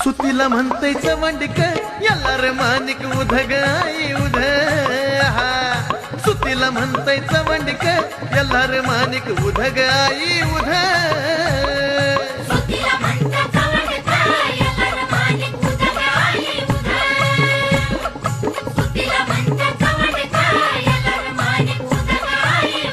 सुतीला म्हणतय चवंडिक याला रे मानिक उध ग आई उध हा सुतीला म्हणतय चवंडिक याला रे मानिक उध ग आई उध सुतीला म्हणतात चवंडिक याला रे मानिक उध ग आई उध सुतीला म्हणतात चवंडिक याला रे मानिक उध ग आई उध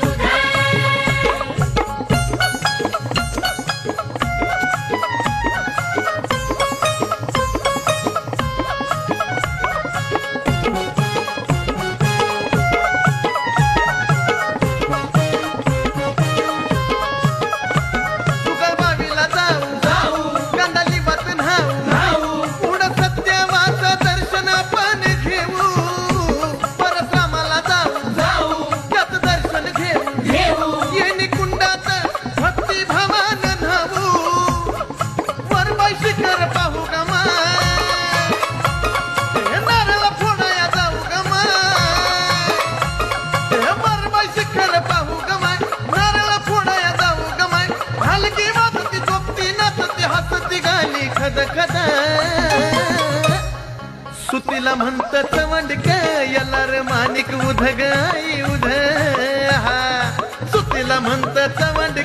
सुतीला म्हणत चवंडिक याला रे मानिक उध ग आई उध हा सुतीला म्हणत चवंडिक